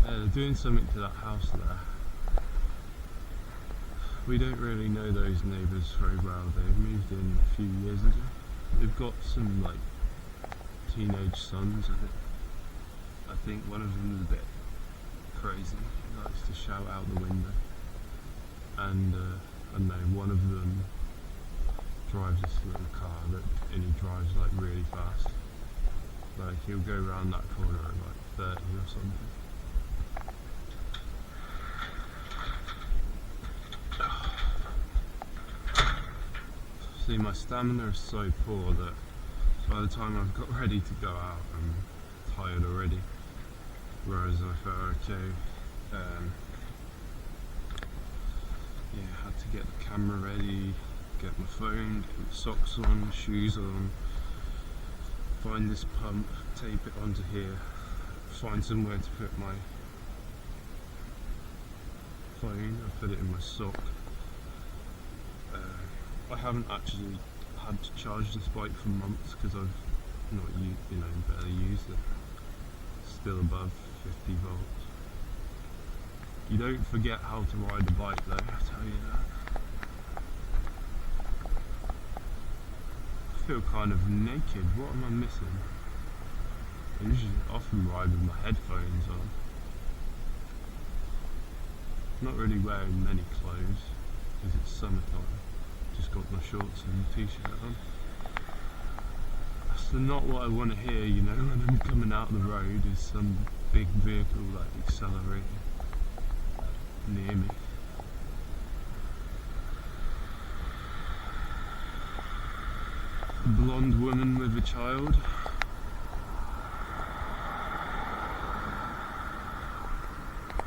they're doing something to that house there. We don't really know those neighbours very well. They've moved in a few years ago. They've got some like teenage sons. I think one of them is a bit crazy. He likes to shout out the window. And I don't know, one of them drives this little car and he drives like really fast. Like he'll go around that corner at like 30 or something. See, my stamina is so poor that by the time I've got ready to go out, I'm tired already. Whereas I felt okay. Yeah, I had to get the camera ready, get my phone, get my socks on, shoes on, find this pump, tape it onto here, find somewhere to put my phone. I put it in my sock. I haven't actually had to charge this bike for months because I've not barely used it. It's still above 50 volts. You don't forget how to ride a bike though, I tell you that. I feel kind of naked. What am I missing? I usually often ride with my headphones on. Not really wearing many clothes because it's summertime. Just got my shorts and t-shirt on. That's not what I want to hear, you know, when I'm coming out the road is some big vehicle like accelerating near me. A blonde woman with a child.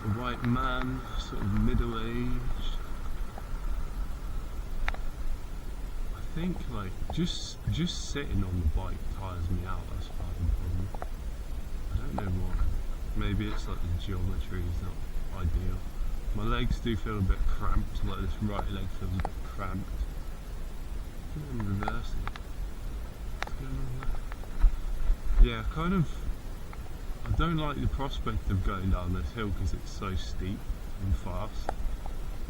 A white man, sort of middle-aged. I think like just sitting on the bike tires me out. That's part of the problem. I don't know why. Maybe it's like the geometry is not ideal. My legs do feel a bit cramped. Like this right leg feels a bit cramped. I'm reversing. What's going on there? Yeah, kind of. I don't like the prospect of going down this hill because it's so steep and fast.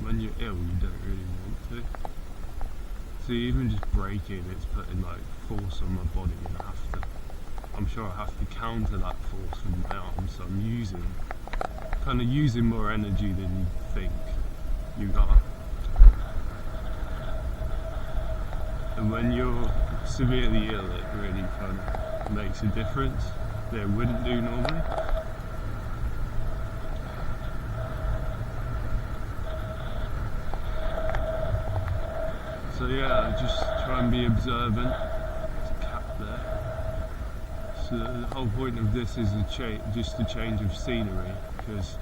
When you're ill, you don't really want to. So even just braking, it's putting like force on my body, and I'm sure I have to counter that force with my arms, so I'm kind of using more energy than you think you are. And when you're severely ill, it really kind of makes a difference that it wouldn't do normally. So yeah, just try and be observant. There's a cat there. So the whole point of this is just a change of scenery, because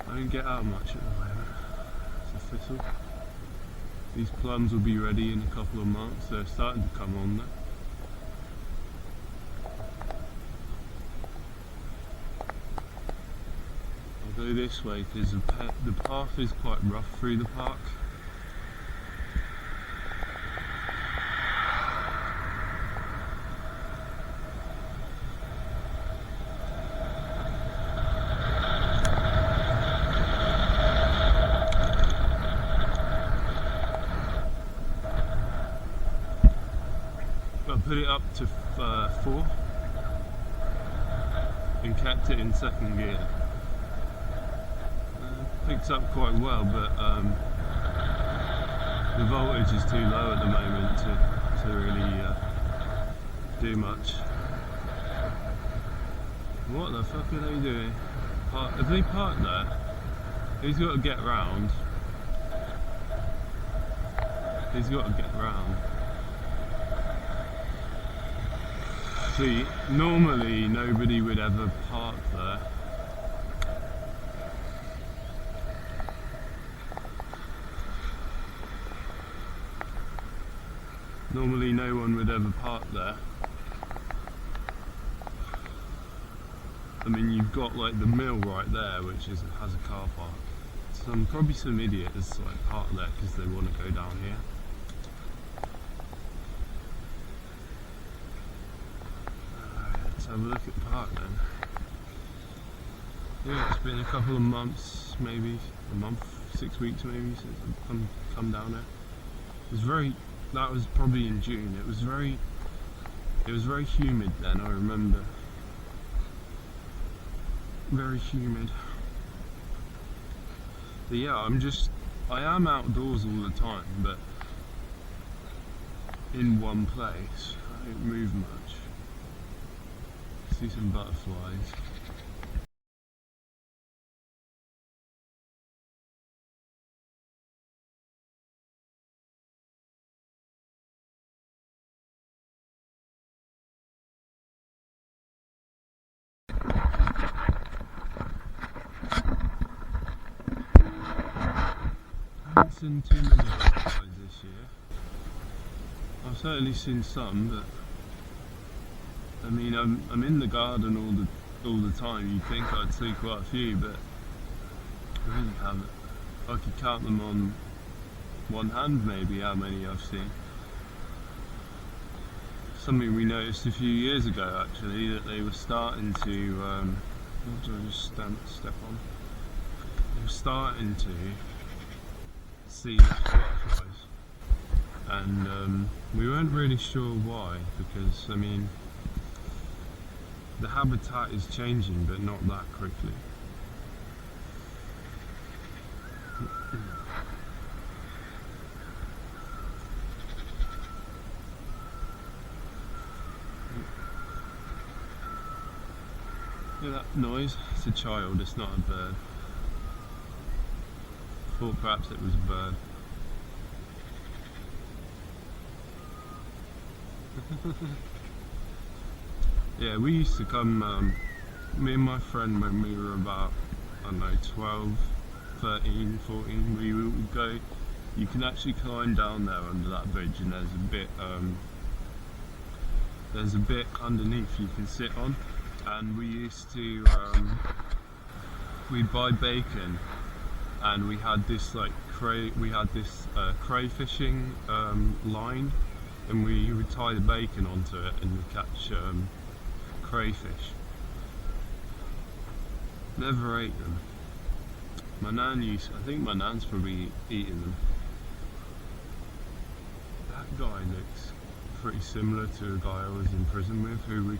I don't get out much at the moment. It's a thistle. These plums will be ready in a couple of months. They're starting to come on there. I'll go this way because the path is quite rough through the park. I put it up to 4 and kept it in second gear. Picks up quite well, but the voltage is too low at the moment to really do much. What the fuck are they doing? Have they parked there? He's got to get round. He's got to get round. See, normally nobody would ever park there. Normally no one would ever park there. I mean, you've got like the mill right there, which has a car park. Probably some idiot that's like parked there because they want to go down here. Let's have a look at the park then. Yeah, it's been a couple of months, maybe a month, 6 weeks maybe since I've come down there. It was very. That was probably in June. It was very humid then. I remember. Very humid. But yeah, I am outdoors all the time, but in one place. I don't move much. See some butterflies. I haven't seen too many butterflies this year. I've certainly seen some, but I mean, I'm in the garden all the time. You'd think I'd see quite a few, but I really haven't. I could count them on one hand, maybe, how many I've seen. Something we noticed a few years ago, actually, that they were starting to. What did I just step on? They were starting to see less butterflies, and we weren't really sure why, because I mean the habitat is changing, but not that quickly. Hear that noise? It's a child, it's not a bird. Thought perhaps it was a bird. Yeah, we used to come, me and my friend, when we were about, I don't know, 12, 13, 14, we would go, you can actually climb down there under that bridge, and there's a bit underneath you can sit on, and we used to, we'd buy bacon, and we had this crayfishing line, and we would tie the bacon onto it and we'd catch crayfish. Never ate them. I think my nan's probably eaten them. That guy looks pretty similar to a guy I was in prison with, who we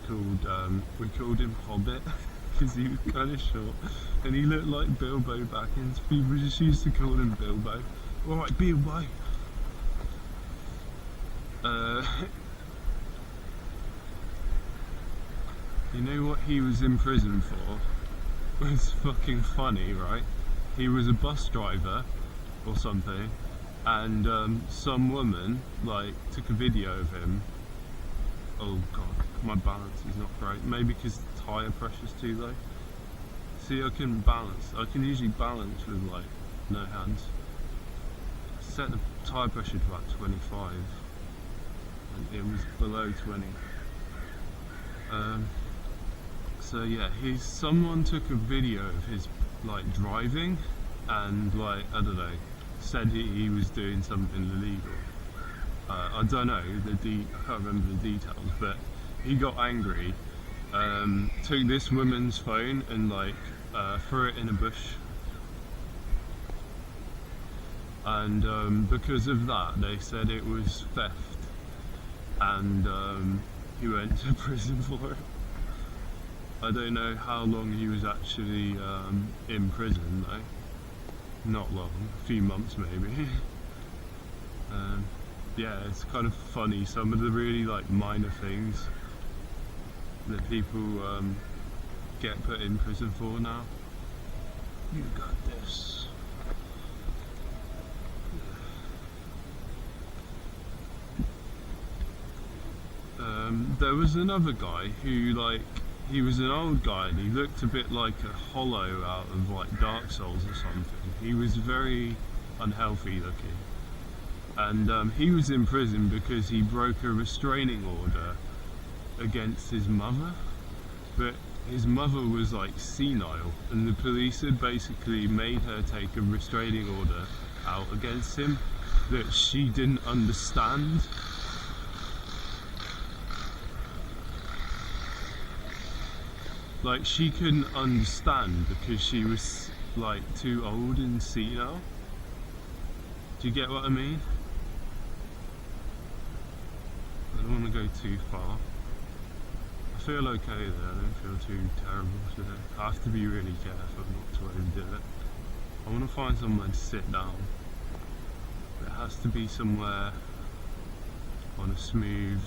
called him Hobbit because he was kind of short, and he looked like Bilbo Baggins. People just used to call him Bilbo. Alright, Bilbo. You know what he was in prison for? It was fucking funny, right? He was a bus driver or something, and some woman took a video of him. Oh god, my balance is not great. Maybe because the tyre pressure's too low. See, I can balance. I can usually balance with no hands. Set the tyre pressure to about 25, and it was below 20. So yeah, someone took a video of his driving, and I don't know, said he was doing something illegal. I don't know I can't remember the details, but he got angry, took this woman's phone and threw it in a bush, and because of that they said it was theft, and he went to prison for it. I don't know how long he was actually in prison though. Not long, a few months maybe. Yeah, it's kind of funny, some of the really minor things that people get put in prison for now. You got this. There was another guy who he was an old guy, and he looked a bit like a hollow out of Dark Souls or something. He was very unhealthy looking, and he was in prison because he broke a restraining order against his mother, but his mother was senile, and the police had basically made her take a restraining order out against him that she didn't understand. Like, she couldn't understand because she was like too old and senile. Do you get what I mean? I don't want to go too far. I feel okay there, I don't feel too terrible today. I have to be really careful not to overdo it. I want to find somewhere to sit down. It has to be somewhere on a smooth,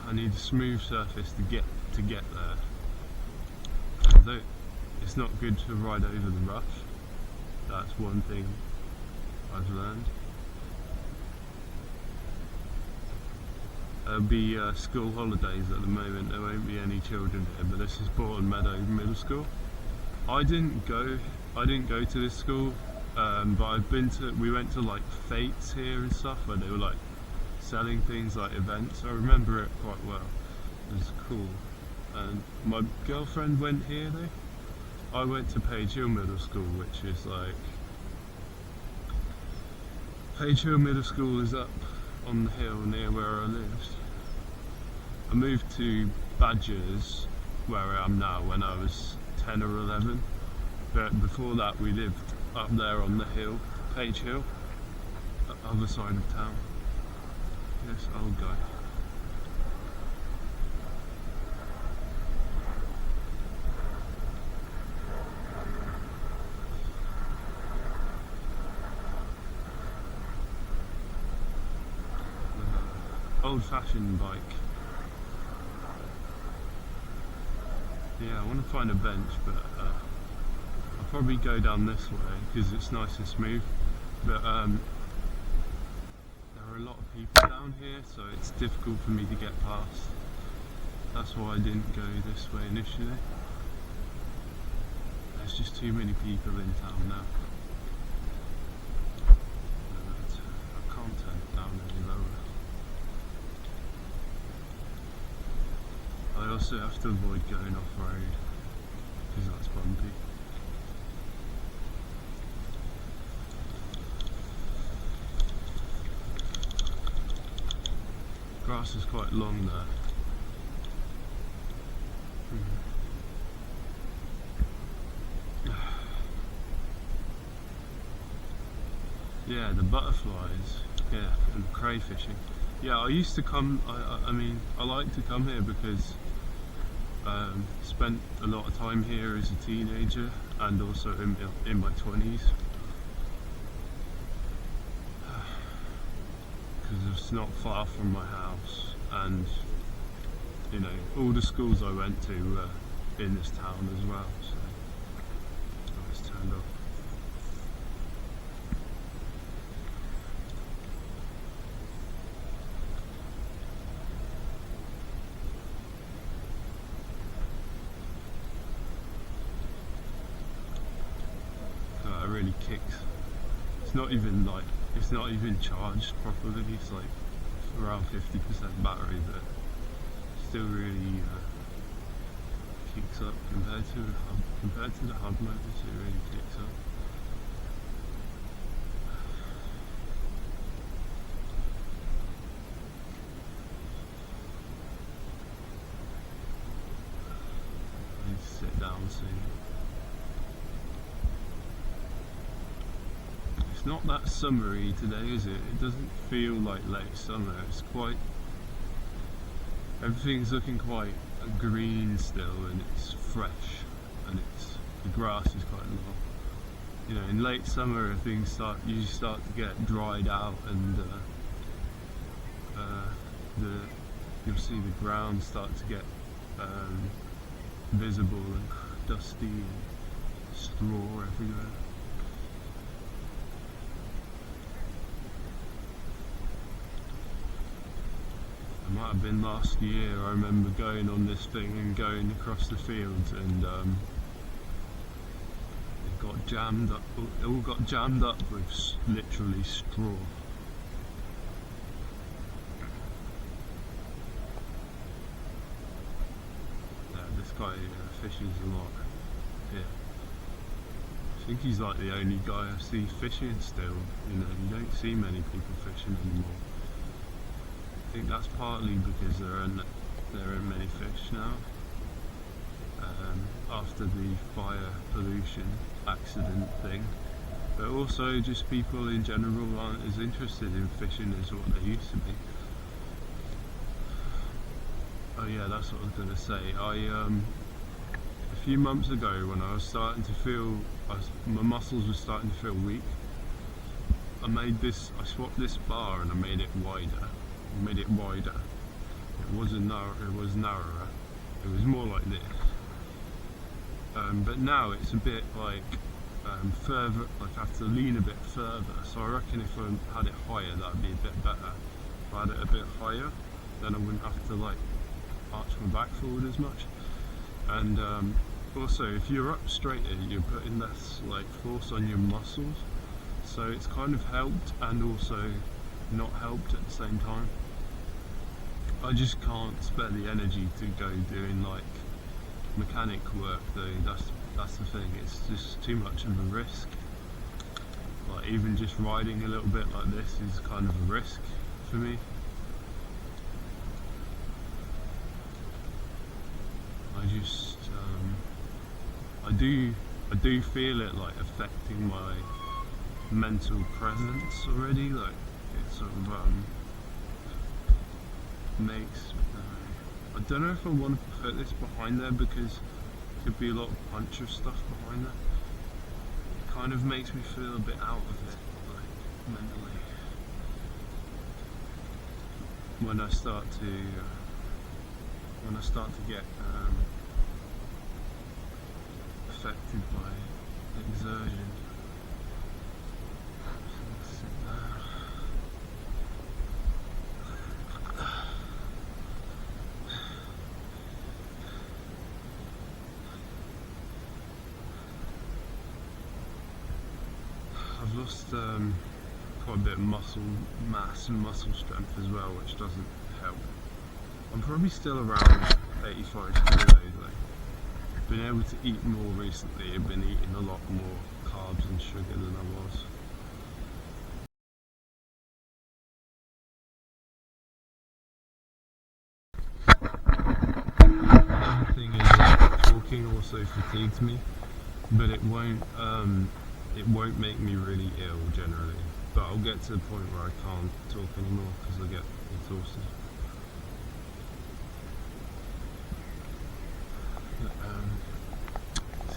I need a smooth surface to get there. Although it's not good to ride over the rough. That's one thing I've learned. There'll be school holidays at the moment. There won't be any children here, but this is Bourton Meadow Middle School. I didn't go to this school, but we went to like fetes here and stuff where they were like selling things like events. I remember it quite well. It was cool. And my girlfriend went here though. I went to Page Hill Middle School, which is like, Page Hill Middle School is up on the hill near where I lived. I moved to Badgers, where I am now, when I was 10 or 11, but before that we lived up there on the hill, Page Hill, other side of town. Yes, old guy. Old-fashioned bike. Yeah, I want to find a bench, but I'll probably go down this way because it's nice and smooth. But there are a lot of people down here, so it's difficult for me to get past. That's why I didn't go this way initially. There's just too many people in town now. I can't turn it down any lower. I also have to avoid going off road because that's bumpy. Grass is quite long there. Yeah, the butterflies, yeah, and crayfishing. Yeah, I used to come, I mean, I like to come here because spent a lot of time here as a teenager and also in my 20s. Because it's not far from my house, and you know, all the schools I went to were in this town as well, so I was turned off. It really kicks. It's not even charged properly. It's like around 50% battery, but still really kicks up compared to the hub motors. It really kicks up. I need to sit down soon. It's not that summery today, is it? It doesn't feel like late summer. It's quite, everything's looking quite green still, and it's fresh, and the grass is quite long. You know, in late summer things usually start to get dried out, and you'll see the ground start to get visible and dusty and straw everywhere. It might have been last year. I remember going on this thing and going across the fields, and it got jammed up. It all got jammed up with literally straw. Yeah, this guy fishes a lot. Yeah, I think he's like the only guy I see fishing still. You know, you don't see many people fishing anymore. I think that's partly because there are many fish now. After the fire pollution accident thing, but also just people in general aren't as interested in fishing as what they used to be. Oh yeah, that's what I was going to say. A few months ago, when I was starting to feel, my muscles were starting to feel weak, I swapped this bar and I made it wider. It wasn't narrow, it was narrower. It was more like this. But now it's a bit like further, like I have to lean a bit further. So I reckon if I had it higher, that'd be a bit better. If I had it a bit higher, then I wouldn't have to like arch my back forward as much. And also, if you're up straighter, you're putting less like force on your muscles. So it's kind of helped and also not helped at the same time. I just can't spare the energy to go doing like mechanic work though. That's the thing, it's just too much of a risk. Like even just riding a little bit like this is kind of a risk for me. I do feel it like affecting my mental presence already. Like it sort of makes. I don't know if I want to put this behind there because there could be a lot of puncher stuff behind there. It kind of makes me feel a bit out of it, like mentally. When I start to get affected by exertion. I've lost quite a bit of muscle mass and muscle strength as well, which doesn't help. I'm probably still around 85 kilos though. Been able to eat more recently. I've been eating a lot more carbs and sugar than I was. The thing is that talking also fatigues me, but it won't make me really ill generally. But I'll get to the point where I can't talk anymore because I get exhausted.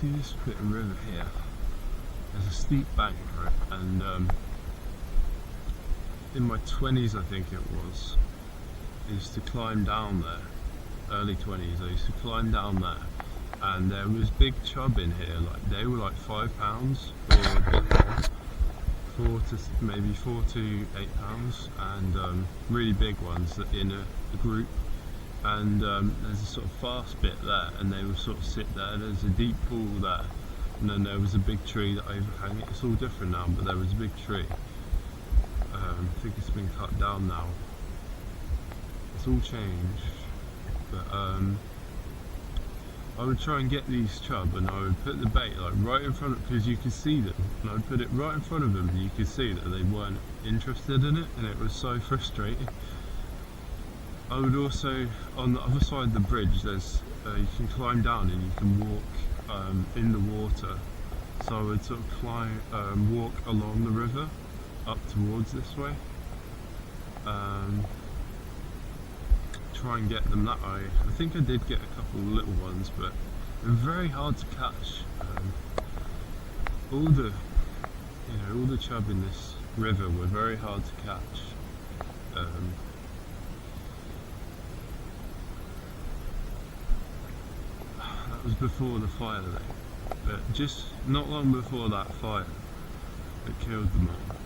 See this bit of river here? There's a steep bank, right? And in my 20s, I think it was, I used to climb down there. Early 20s, I used to climb down there, and there was big chub in here. Like they were like £5 or a bit more, maybe 4 to 8 pounds, and really big ones in a group. And there's a sort of fast bit there, and they would sort of sit there. There's a deep pool there, and then there was a big tree that overhang it. It's all different now, but there was a big tree. I think it's been cut down now. It's all changed, but I would try and get these chub, and I would put the bait like right in front of, because you could see them, and I would put it right in front of them, and you could see that they weren't interested in it, and it was so frustrating. I would also, on the other side of the bridge, there's you can climb down and you can walk in the water. So I would sort of walk along the river up towards this way. Try and get them that way. I think I did get a couple of little ones, but they're very hard to catch. All the chub in this river were very hard to catch. That was before the fire though, but just not long before that fire that killed them all,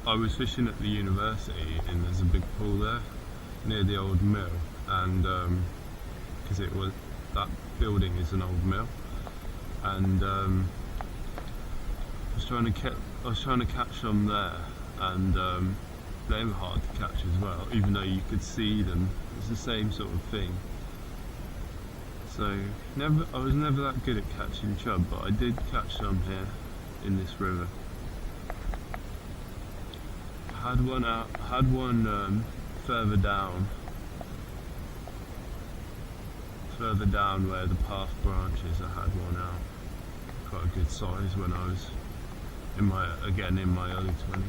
I was fishing at the university, and there's a big pool there near the old mill, and because that building is an old mill, and I was trying to catch them there, and they were hard to catch as well, even though you could see them. It's the same sort of thing. So I was never that good at catching chub, but I did catch some here in this river. I had one further down further down where the path branches, I had one out. Quite a good size when I was in my early 20s.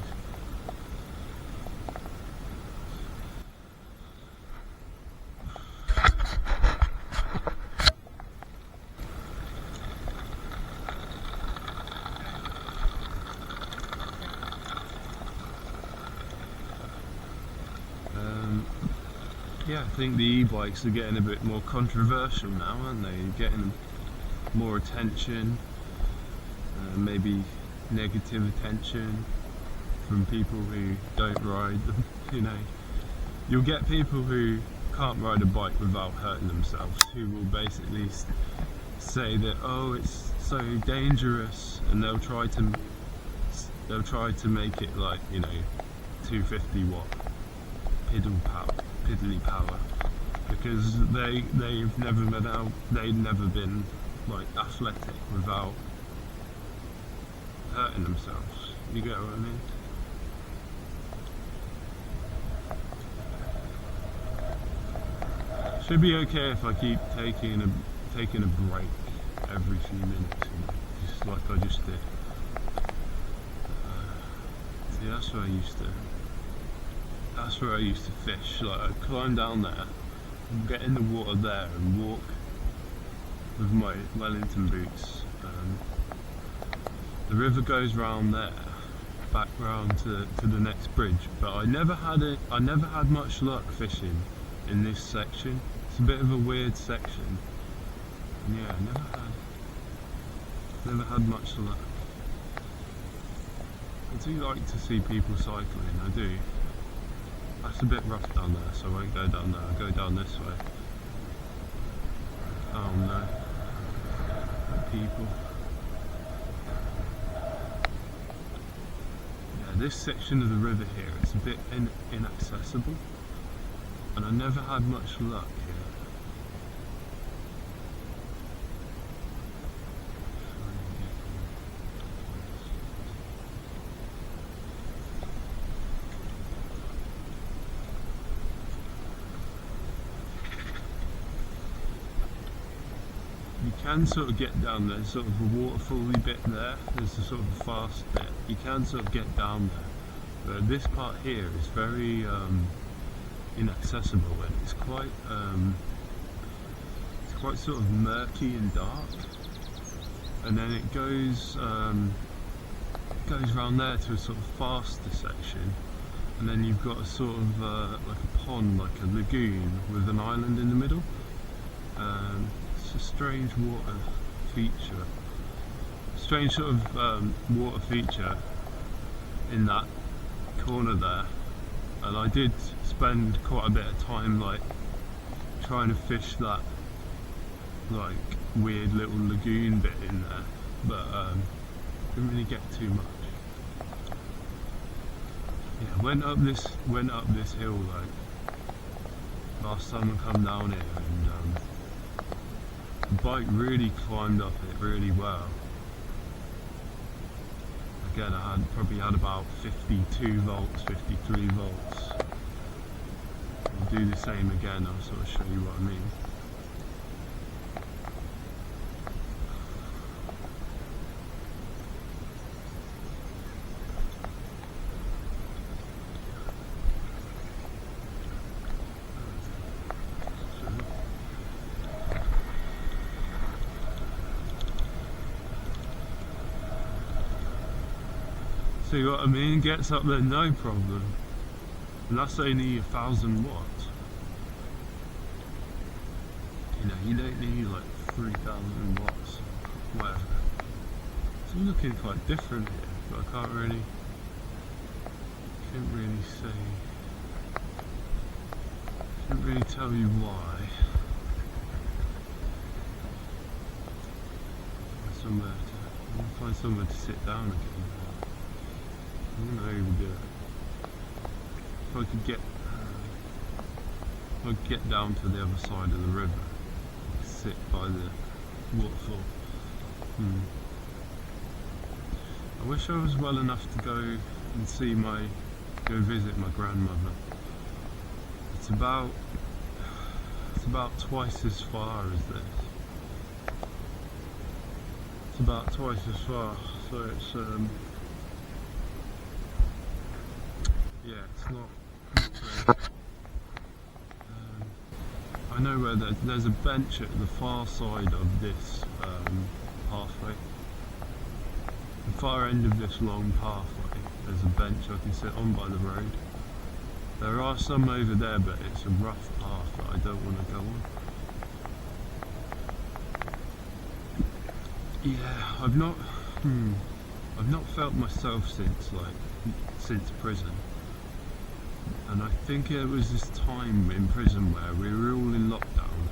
Yeah, I think the e-bikes are getting a bit more controversial now, aren't they? Getting more attention, maybe negative attention from people who don't ride them. You know, you'll get people who can't ride a bike without hurting themselves, who will basically say that, oh, it's so dangerous, and they'll try to make it like, you know, 250 watt piddly power, because they've never been like athletic without hurting themselves. You get what I mean? Should be okay if I keep taking a break every few minutes, you know, just like I just did. See, that's where I used to fish. Like, I'd climb down there, get in the water there, and walk with my Wellington boots. The river goes round there, back round to the next bridge. But I never had much luck fishing in this section. It's a bit of a weird section. And yeah, I never had much luck. I do like to see people cycling, I do. That's a bit rough down there, so I won't go down there. I'll go down this way. Oh no. People. Yeah, this section of the river here, it's a bit inaccessible. And I never had much luck here. You can sort of get down there, sort of a waterfally bit there, there's a sort of a fast bit, you can sort of get down there, but this part here is very inaccessible, and it's quite sort of murky and dark, and then it goes round there to a sort of faster section, and then you've got a sort of like a pond, like a lagoon with an island in the middle. It's a strange water feature. Strange sort of water feature in that corner there. And I did spend quite a bit of time like trying to fish that like weird little lagoon bit in there, but didn't really get too much. Yeah, went up this hill like last time I come down here, and the bike really climbed up it really well. Again, I probably had about 52 volts, 53 volts. I'll do the same again, I'll sort of show you what I mean. See what I mean? Gets up there no problem. And that's only 1,000 watts. You know, you don't need like 3,000 watts or whatever. It's all looking quite different here, but I can't really tell you why. Find somewhere to sit down again. I don't know how you would do it. If I could get down to the other side of the river, sit by the waterfall. I wish I was well enough to go and go visit my grandmother. It's It's about twice as far as this. It's about twice as far, so it's yeah, it's not great. I know where there's a bench at the far side of this pathway. The far end of this long pathway, there's a bench I can sit on by the road. There are some over there, but it's a rough path that I don't want to go on. Yeah, I've not felt myself since prison. And I think it was this time in prison where we were all in lockdown.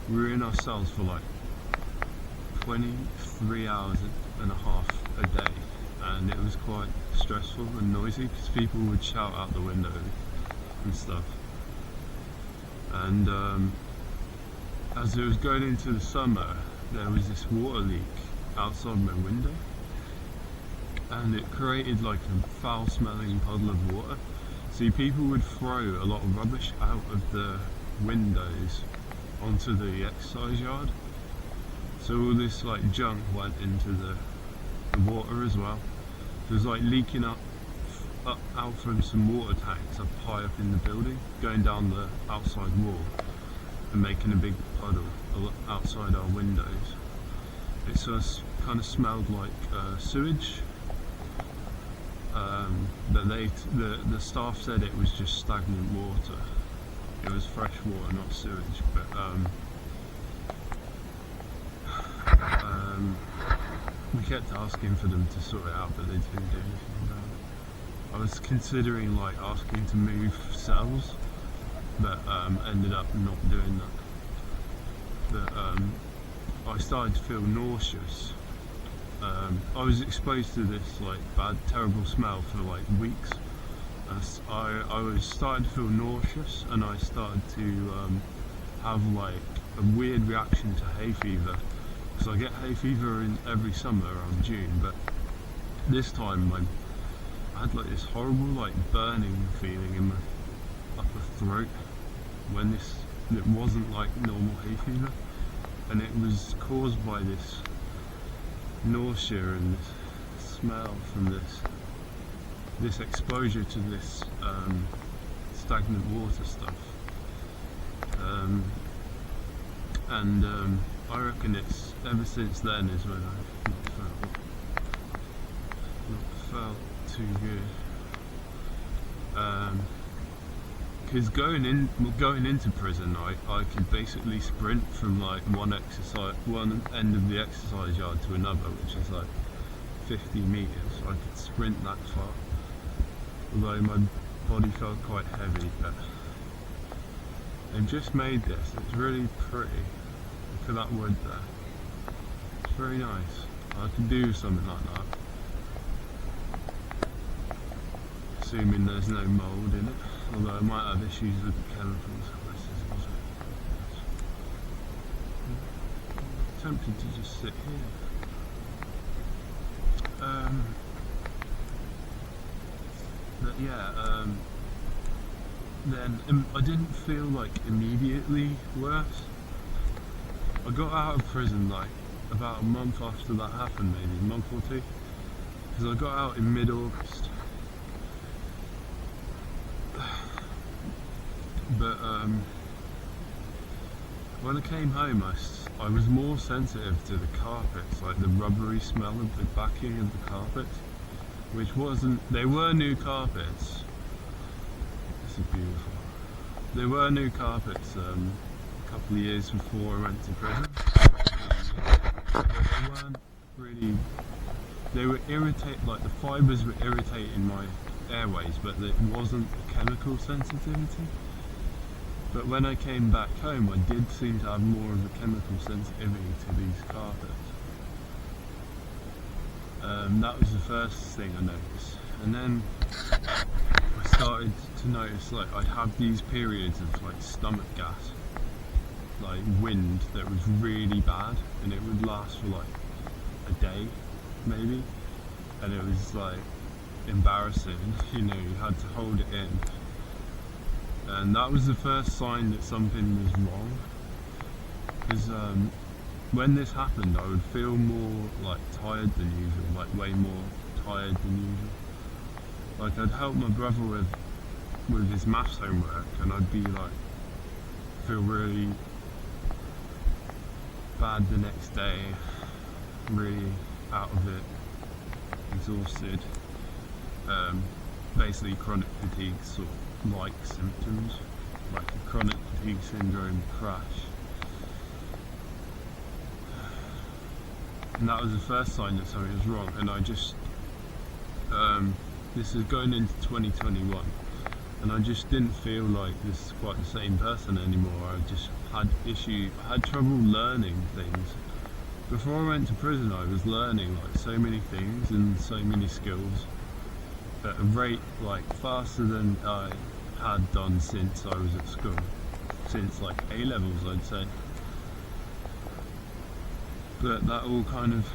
We were in our cells for like 23 hours and a half a day, and it was quite stressful and noisy because people would shout out the window and stuff. And as it was going into the summer, there was this water leak outside my window, and it created like a foul smelling puddle of water. See, people would throw a lot of rubbish out of the windows onto the exercise yard, so all this like junk went into the water as well. It was like leaking out from some water tanks up high up in the building, going down the outside wall and making a big puddle outside our windows. It sort of kind of smelled like sewage. But the staff said it was just stagnant water. It was fresh water, not sewage. But we kept asking for them to sort it out, but they didn't do anything about it. I was considering like asking to move cells, but ended up not doing that. But I started to feel nauseous. I was exposed to this like bad, terrible smell for like weeks. I was starting to feel nauseous, and I started to have like a weird reaction to hay fever, because I get hay fever every summer around June, but this time I had like this horrible like burning feeling in my upper throat when it wasn't like normal hay fever, and it was caused by this nausea and this smell from this exposure to this stagnant water stuff. I reckon it's ever since then is when I've not felt too good. Because going into prison, I could basically sprint from like one end of the exercise yard to another, which is like 50 meters. I could sprint that far, although my body felt quite heavy. But they've just made this. It's really pretty. Look at that wood there. It's very nice. I could do something like that, assuming there's no mould in it. Although I might have issues with the chemicals. I'm tempted to just sit here. But yeah, then I didn't feel like immediately worse. I got out of prison like about a month after that happened, maybe a month or two, because I got out in mid-August. But when I came home, I was more sensitive to the carpets, like the rubbery smell of the backing of the carpets, which they were new carpets. This is beautiful. They were new carpets a couple of years before I went to prison. But they weren't really, they were like the fibres were irritating my airways, but it wasn't a chemical sensitivity. But when I came back home, I did seem to have more of a chemical sensitivity to these carpets. That was the first thing I noticed. And then I started to notice like I'd have these periods of like stomach gas, like wind that was really bad, and it would last for like a day maybe, and it was like embarrassing, you know, you had to hold it in. and that was the first sign that something was wrong. Because when this happened, I would feel more like tired than usual, like way more tired than usual. Like I'd help my brother with his maths homework, and I'd be like feel really bad the next day, really out of it, exhausted. Basically chronic fatigue sort of like symptoms, like a chronic fatigue syndrome crash. And that was the first sign that something was wrong, and I just this is going into 2021, and I just didn't feel like this is quite the same person anymore. I just had I had trouble learning things. Before I went to prison, I was learning like so many things and so many skills at a rate like faster than I had done since I was at school, since like A levels I'd say. But that all kind of,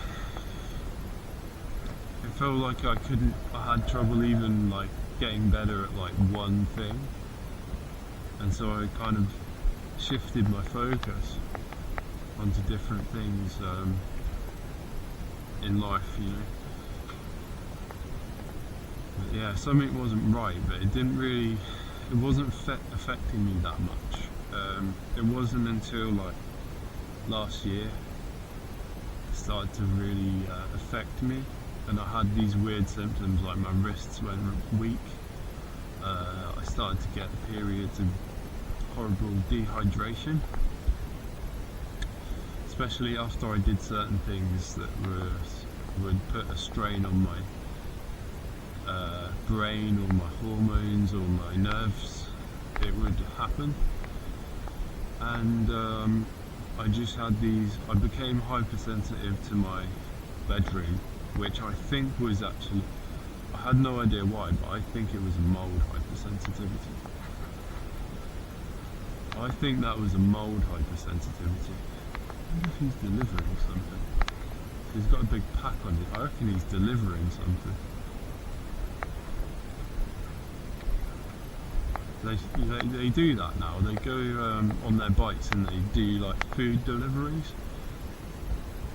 it felt like I had trouble even like getting better at like one thing, and so I kind of shifted my focus onto different things in life, you know. But yeah, something wasn't right, but it wasn't affecting me that much. It wasn't until like last year it started to really affect me, and I had these weird symptoms like my wrists went weak. I started to get periods of horrible dehydration, especially after I did certain things that would put a strain on my brain or my hormones or my nerves. It would happen, and I just had I became hypersensitive to my bedroom, which I think was actually, I had no idea why, but I think it was a mold hypersensitivity. I think that was a mold hypersensitivity. I wonder if he's delivering something. He's got a big pack on it. I reckon he's delivering something. They do that now. They go on their bikes and they do like food deliveries.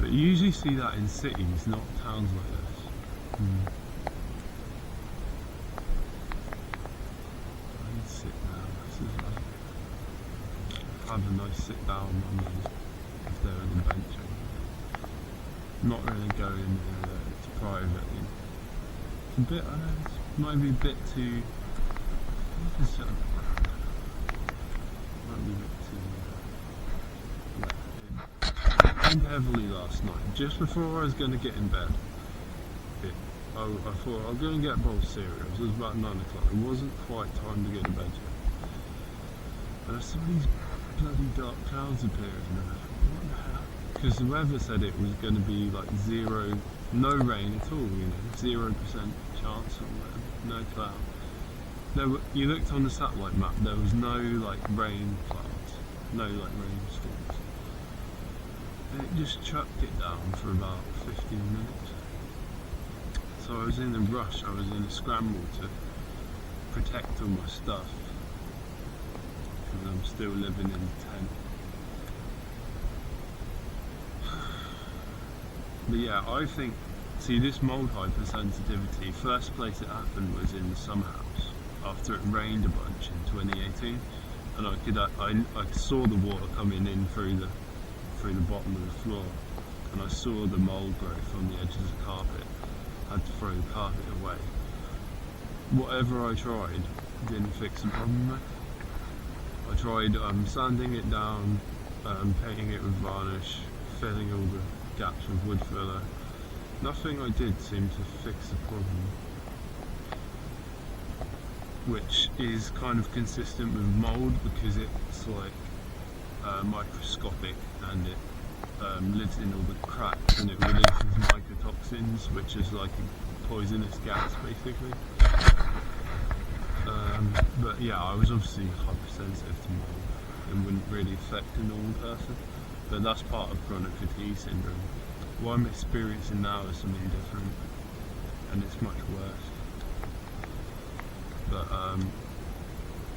But you usually see that in cities, not towns like this. I need to sit down. This is like, have a nice sit down on these if they're on the bench. I'm not really going to private. It's a bit, I know, it might be a bit too. Might be a bit too let in. rained heavily last night, just before I was going to get in bed. I thought I'll go and get a bowl of cereal. It was about 9 o'clock. It wasn't quite time to get to bed yet. And I saw these bloody dark clouds appearing, and I thought, what the hell? Because the weather said it was going to be like zero, no rain at all, you know, 0% chance or whatever, no cloud. You looked on the satellite map, there was no like rain clouds, no like rain storms. And it just chucked it down for about 15 minutes. So I was in a rush, I was in a scramble to protect all my stuff, because I'm still living in a tent. But yeah, I think, see, this mold hypersensitivity, first place it happened was in the summer house, after it rained a bunch in 2018, and I saw the water coming in through the bottom of the floor, and I saw the mold growth on the edges of the carpet. I had to throw the carpet away. Whatever I tried didn't fix the problem. I tried sanding it down, painting it with varnish, filling all the gaps with wood filler. Nothing I did seemed to fix the problem, which is kind of consistent with mold because it's like microscopic, and it lives in all the cracks, and it releases mycotoxins, which is like a poisonous gas basically. But yeah, I was obviously hypersensitive to mold and wouldn't really affect a normal person, but that's part of chronic fatigue syndrome. What I'm experiencing now is something different, and it's much worse. But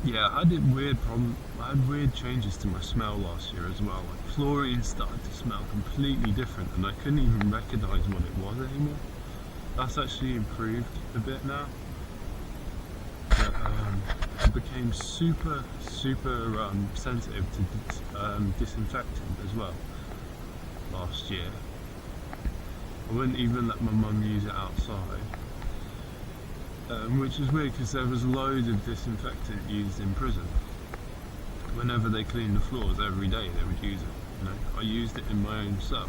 Yeah, I had weird changes to my smell last year as well. Like fluorine started to smell completely different, and I couldn't even recognise what it was anymore. That's actually improved a bit now. But I became super sensitive to disinfectant as well last year. I wouldn't even let my mum use it outside, which is weird because there was loads of disinfectant used in prison. Whenever they cleaned the floors every day, they would use it. You know, I used it in my own cell.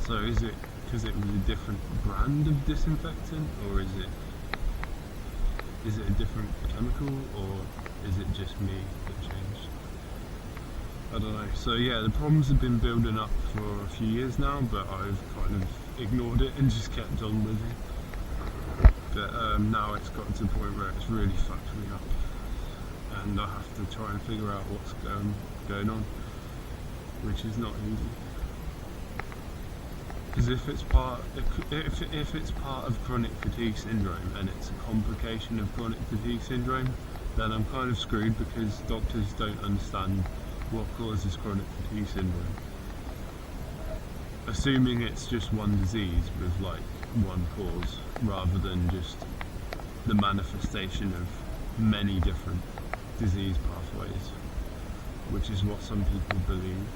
So is it because it was a different brand of disinfectant, or is it a different chemical, or is it just me that changed? I don't know. So yeah, the problems have been building up for a few years now, but I've kind of ignored it and just kept on with it. But now it's gotten to the point where it's really fucked me up, and I have to try and figure out what's going on, which is not easy. Because if it's part of chronic fatigue syndrome and it's a complication of chronic fatigue syndrome, then I'm kind of screwed because doctors don't understand what causes chronic fatigue syndrome. Assuming it's just one disease with like one cause, rather than just the manifestation of many different disease pathways, which is what some people believe.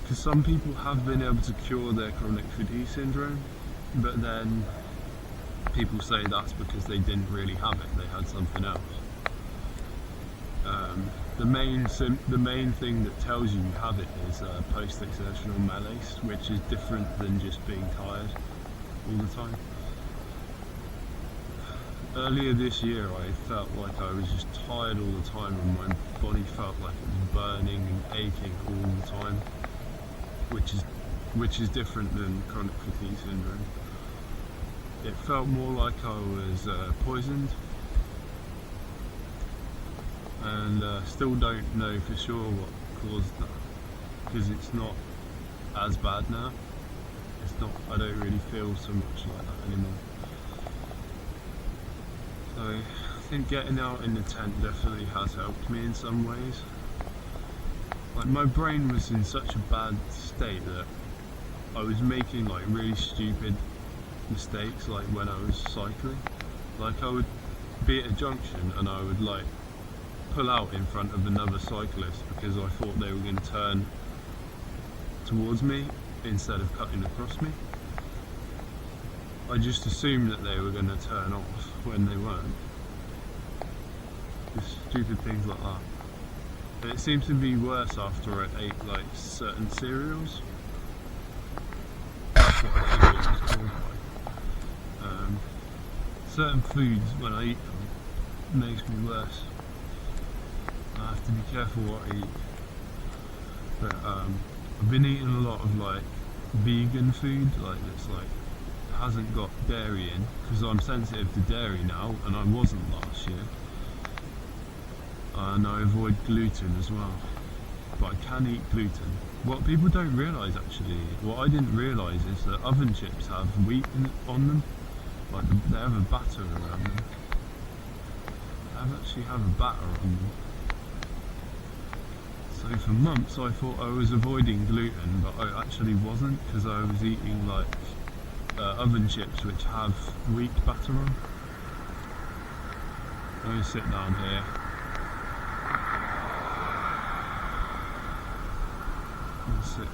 Because some people have been able to cure their chronic fatigue syndrome, but then people say that's because they didn't really have it, they had something else. The main thing that tells you have it is post-exertional malaise, which is different than just being tired all the time. Earlier this year I felt like I was just tired all the time, and my body felt like it was burning and aching all the time, which is different than chronic fatigue syndrome. It felt more like I was poisoned, and still don't know for sure what caused that, because it's not as bad now. I don't really feel so much like that anymore. So I think getting out in the tent definitely has helped me in some ways. Like my brain was in such a bad state that I was making like really stupid mistakes, like when I was cycling. Like I would be at a junction and I would like pull out in front of another cyclist because I thought they were going to turn towards me instead of cutting across me. I just assumed that they were going to turn off when they weren't. Just stupid things like that. But it seems to be worse after I ate like certain cereals. That's what I think it was called by. Certain foods, when I eat them, makes me worse. I have to be careful what I eat. But I've been eating a lot of like vegan food, like that's like hasn't got dairy in, because I'm sensitive to dairy now, and I wasn't last year. And I avoid gluten as well, but I can eat gluten. What people don't realise actually, what I didn't realise is that oven chips have wheat on them, like they have a batter around them. They actually have a batter on them. So for months I thought I was avoiding gluten, but I actually wasn't, because I was eating like oven chips which have wheat batter on. I'm going to sit down here. And sit.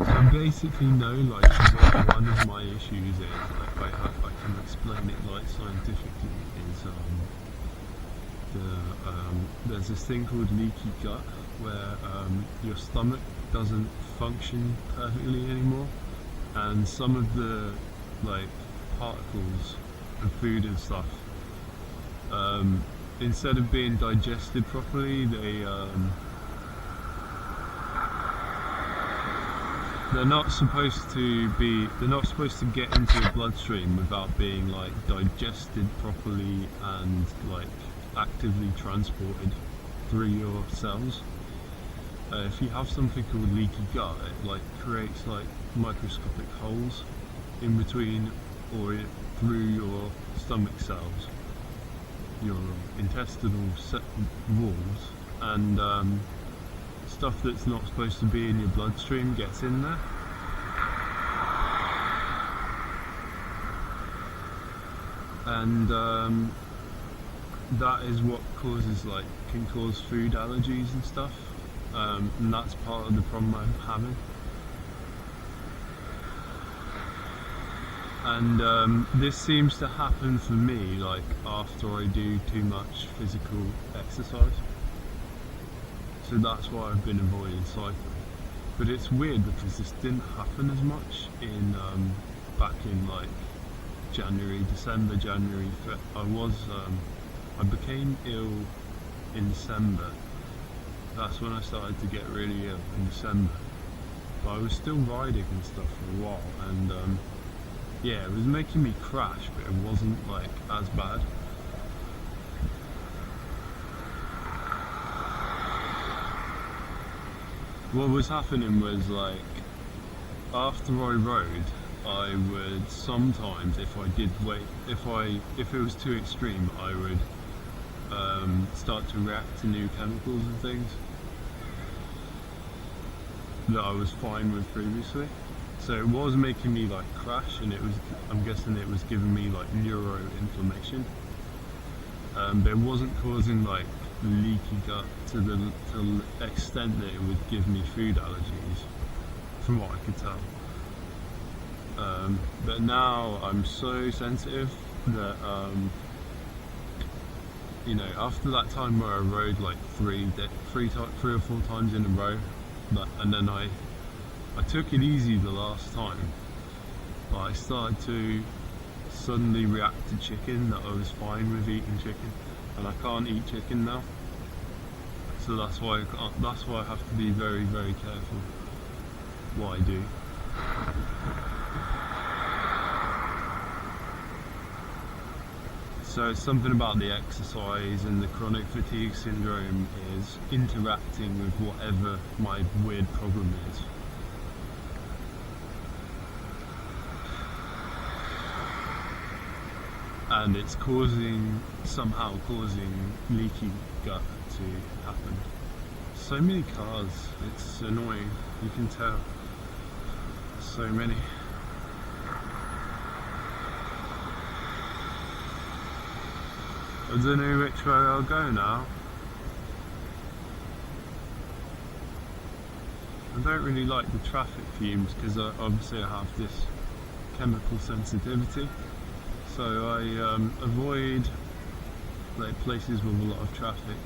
I basically know like what one of my issues is, like I can explain it like scientifically, is there's this thing called leaky gut, where your stomach doesn't function perfectly anymore, and some of the like particles of food and stuff instead of being digested properly, they're not supposed to get into your bloodstream without being like digested properly and like actively transported through your cells. If you have something called leaky gut, it like creates like microscopic holes in between or through your stomach cells, your intestinal walls, and stuff that's not supposed to be in your bloodstream gets in there. And that is what can cause food allergies and stuff. And that's part of the problem I'm having. And this seems to happen for me like after I do too much physical exercise. So that's why I've been avoiding cycling. But it's weird because this didn't happen as much in back in like December, January. I became ill in December. That's when I started to get really ill, in December. But I was still riding and stuff for a while, and yeah, it was making me crash, but it wasn't like as bad. What was happening was like, after I rode, I would sometimes, if it was too extreme, I would start to react to new chemicals and things that I was fine with previously. So it was making me like crash, and I'm guessing it was giving me like neuroinflammation. But it wasn't causing like leaky gut to the extent that it would give me food allergies, from what I could tell. But now I'm so sensitive that after that time where I rode like three or four times in a row, and then I took it easy the last time, but I started to suddenly react to chicken, that I was fine with eating chicken, and I can't eat chicken now. So that's why I have to be very, very careful what I do. So something about the exercise and the chronic fatigue syndrome is interacting with whatever my weird problem is. And it's somehow causing leaky gut to happen. So many cars, it's annoying, you can tell. So many. I don't know which way I'll go now. I don't really like the traffic fumes because obviously I have this chemical sensitivity. So I avoid like places with a lot of traffic.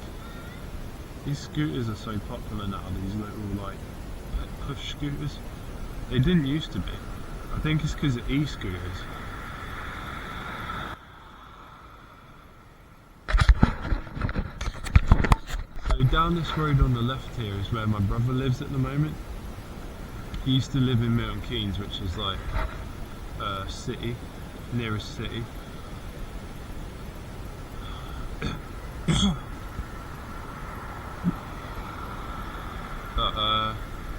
These scooters are so popular now, these little like push scooters. They didn't used to be. I think it's because of e-scooters. So down this road on the left here is where my brother lives at the moment. He used to live in Milton Keynes, which is like city, nearest city. But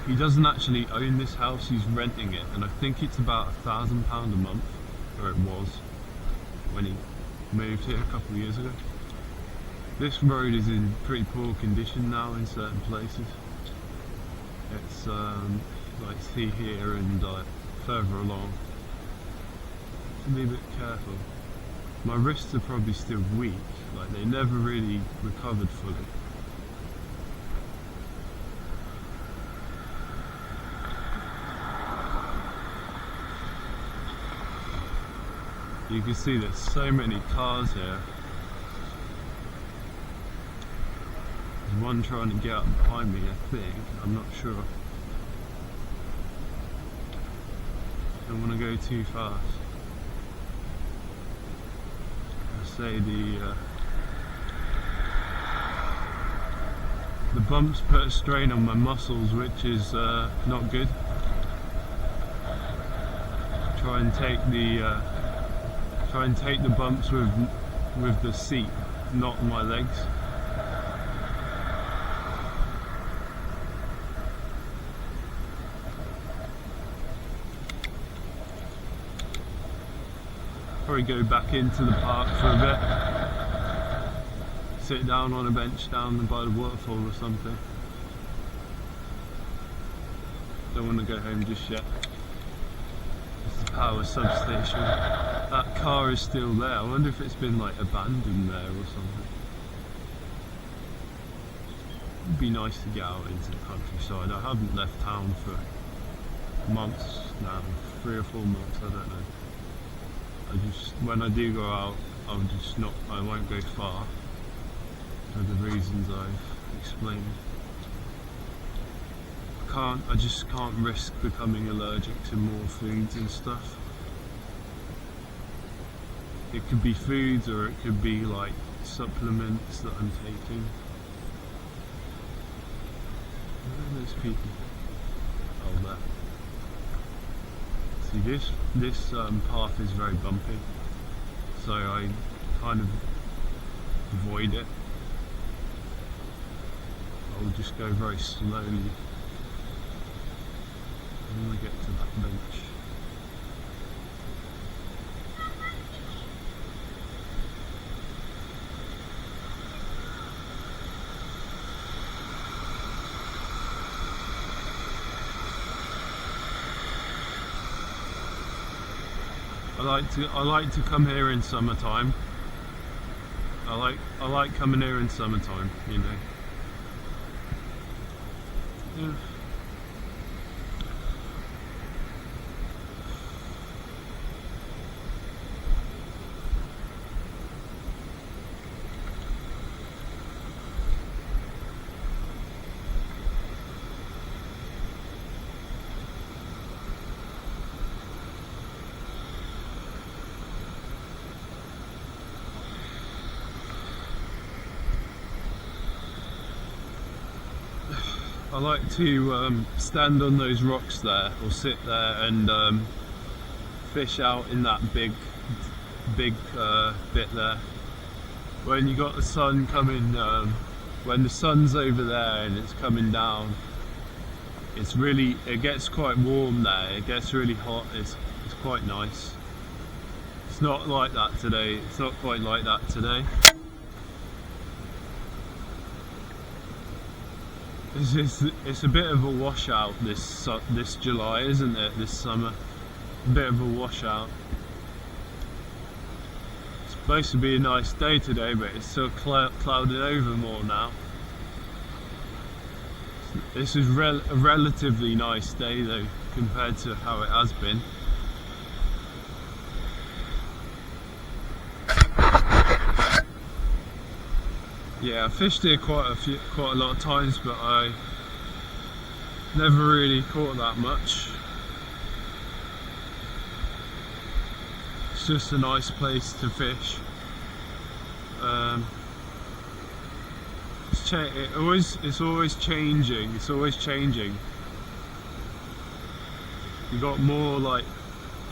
he doesn't actually own this house, he's renting it, and I think it's about £1,000 a month, or it was when he moved here a couple of years ago. This road is in pretty poor condition now in certain places. It's like see here and further along. To be a bit careful. My wrists are probably still weak, like they never really recovered fully. You can see there's so many cars here. There's one trying to get up behind me, I think. I'm not sure. Don't want to go too fast. I say the The bumps put a strain on my muscles, which is not good. Try and take the bumps with the seat, not my legs. Probably go back into the park for a bit. Sit down on a bench down by the waterfall or something. Don't want to go home just yet. It's the power substation. That car is still there. I wonder if it's been like abandoned there or something. It'd be nice to get out into the countryside. I haven't left town for months now, 3 or 4 months, I don't know. When I do go out, I won't go far for the reasons I've explained. I just can't risk becoming allergic to more foods and stuff. It could be foods or it could be like supplements that I'm taking. Where are those people? Oh, there. See, this path is very bumpy, so I kind of avoid it. I'll just go very slowly. When I get to that bench. I like to come here in summertime. I like coming here in summertime, you know. Yeah. I like to stand on those rocks there, or sit there and fish out in that big bit there. When you got the sun coming, when the sun's over there and it's coming down, it gets quite warm there. It gets really hot. It's quite nice. It's not like that today. It's not quite like that today. It's a bit of a washout this July, isn't it? This summer, a bit of a washout. It's supposed to be a nice day today, but it's still clouded over more now. This is a relatively nice day though, compared to how it has been. Yeah, I fished here quite a lot of times, but I never really caught that much. It's just a nice place to fish. It's always changing. It's always changing. You got more like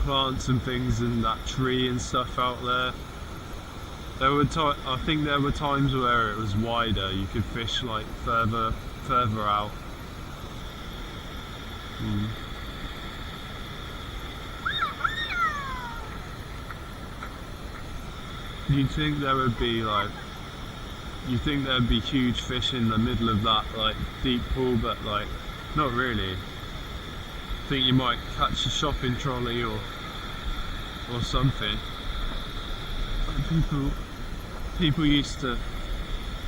plants and things and that tree and stuff out there. I think there were times where it was wider. You could fish like further out. You think there would be huge fish in the middle of that like deep pool, but like not really. I think you might catch a shopping trolley or something.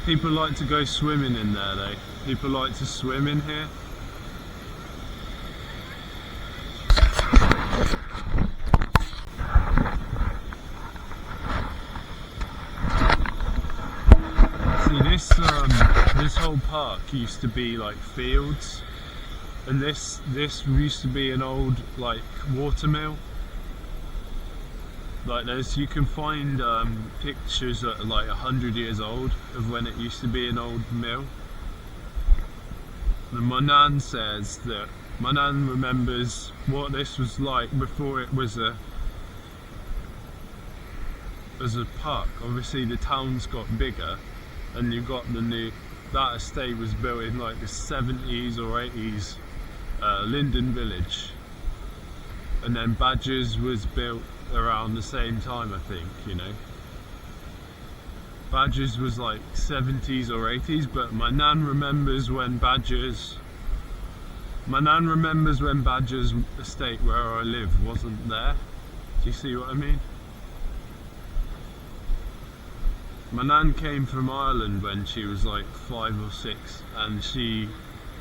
People like to go swimming in there though. People like to swim in here. See, this whole park used to be like fields, and this used to be an old like watermill. Like you can find pictures that are like 100 years old of when it used to be an old mill. And my nan says that my nan remembers what this was like before it was a park. Obviously the town's got bigger, and you've got that estate was built in like the 70s or 80s, Linden Village, and then Badgers was built around the same time, I think, Badgers was like 70s or 80s, but my nan remembers when Badgers estate where I live wasn't there. Do you see what I mean? My nan came from Ireland when she was like 5 or 6, and she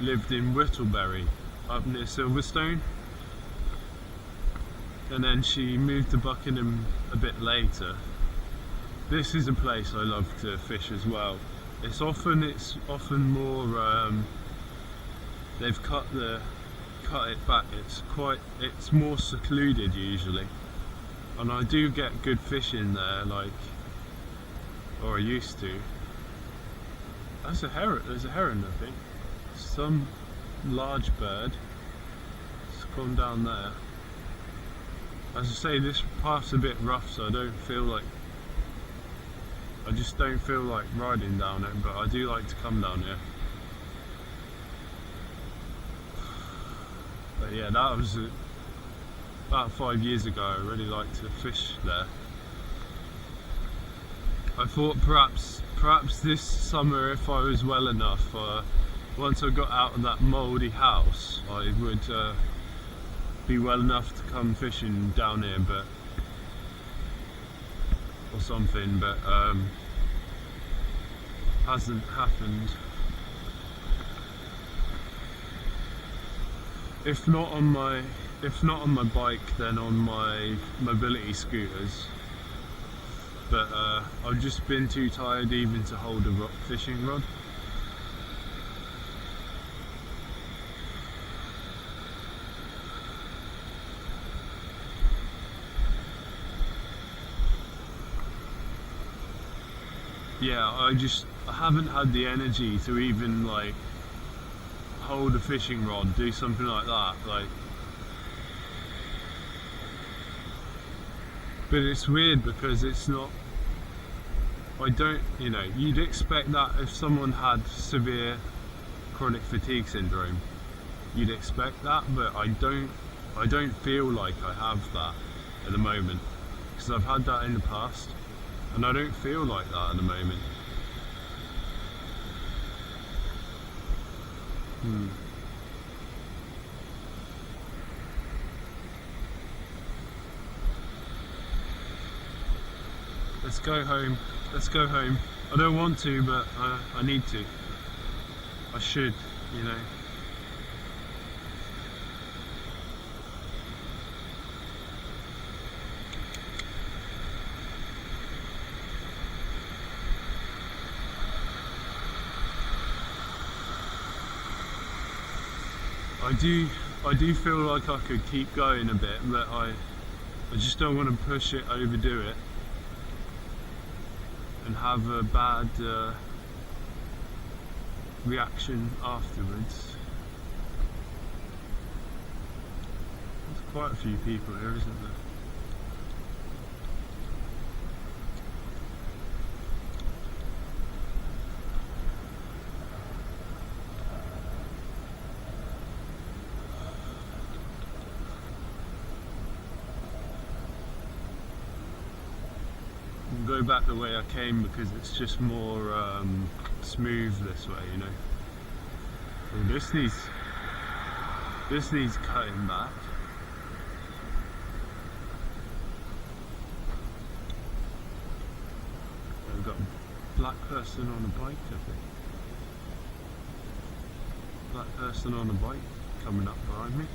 lived in Whittleberry up near Silverstone, and then she moved to Buckingham a bit later. This is a place I love to fish as well. It's often more they've cut it back. It's more secluded usually, and I do get good fish in there, or I used to. There's a heron, I think. Some large bird. It's gone down there. As I say, this path's a bit rough, so I just don't feel like riding down it, but I do like to come down here. But yeah, that was about 5 years ago. I really liked to fish there. I thought perhaps this summer, if I was well enough, once I got out of that mouldy house, I would be well enough to come fishing down here, or something, but hasn't happened. If not on my bike, then on my mobility scooters. But I've just been too tired even to hold a fishing rod. Yeah, I haven't had the energy to even hold a fishing rod, do something like that, but it's weird because it's not, you'd expect that if someone had severe chronic fatigue syndrome, you'd expect that, but I don't feel like I have that at the moment, because I've had that in the past, and I don't feel like that at the moment. Let's go home. I don't want to, but I need to. I should, I do feel like I could keep going a bit, but I just don't want to push it, overdo it, and have a bad reaction afterwards. There's quite a few people here, isn't there? Go back the way I came because it's just more smooth this way, Well, this needs cutting back. We've got a black person on a bike, I think. Black person on a bike coming up behind me.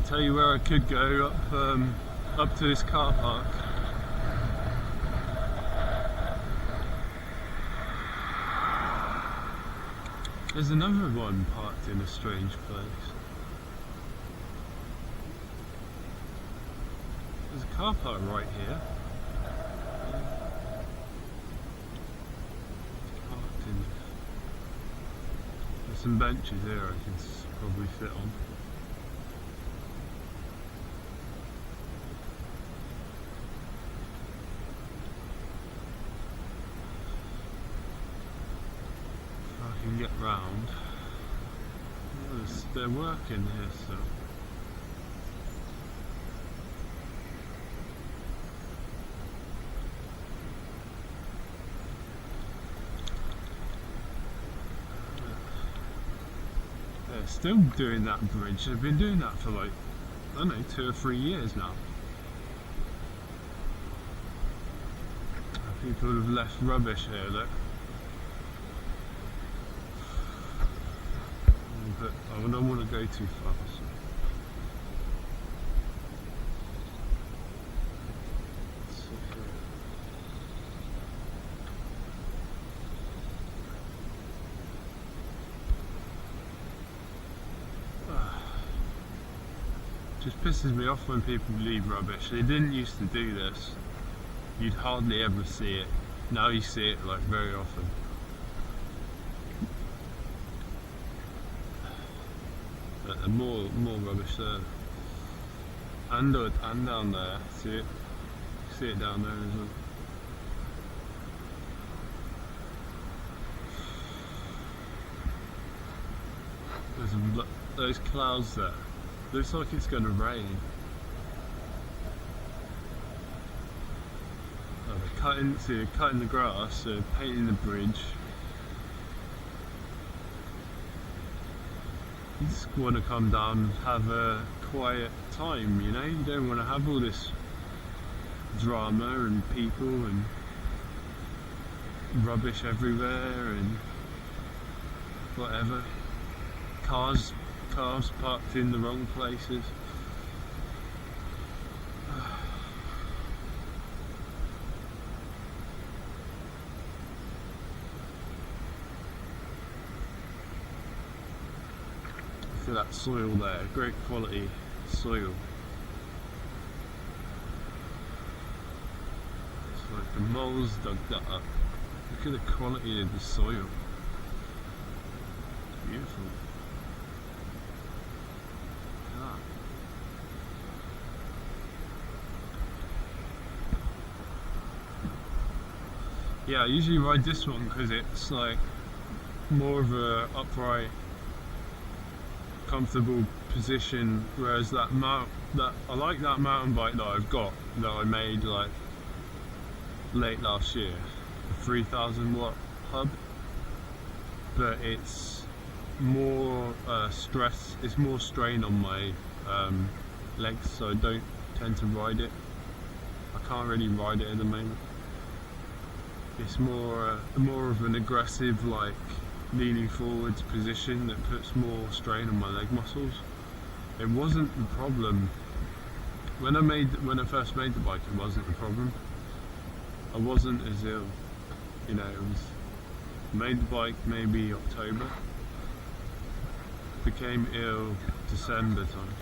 tell you where I could go up to this car park. There's another one parked in a strange place. There's a car park right here. Parked in. There's some benches here I can probably sit on. Can get round. They're working here still. They're still doing that bridge. They've been doing that for like, I don't know, 2 or 3 years now. People have left rubbish here, look. But I don't want to go too fast. Just pisses me off when people leave rubbish. They didn't used to do this. You'd hardly ever see it. Now you see it like very often. But more rubbish there. And down there. See it? See it down there as well. There's those clouds there. Looks like it's going to rain. Oh, they're cutting the grass, they're painting the bridge. You just want to come down and have a quiet time, you know? You don't want to have all this drama and people and rubbish everywhere and whatever. Cars parked in the wrong places. Look at that soil there, great quality soil. It's like the moles dug that up. Look at the quality of the soil. Beautiful. Yeah, I usually ride this one because it's like more of a upright, comfortable position. Whereas that I like that mountain bike that I've got that I made like late last year, the 3000 watt hub. But it's more stress. It's more strain on my legs, so I don't tend to ride it. I can't really ride it at the moment. It's more of an aggressive, like leaning forwards position that puts more strain on my leg muscles. It wasn't the problem when I first made the bike. It wasn't the problem. I wasn't as ill, you know. Made the bike maybe October. Became ill December time.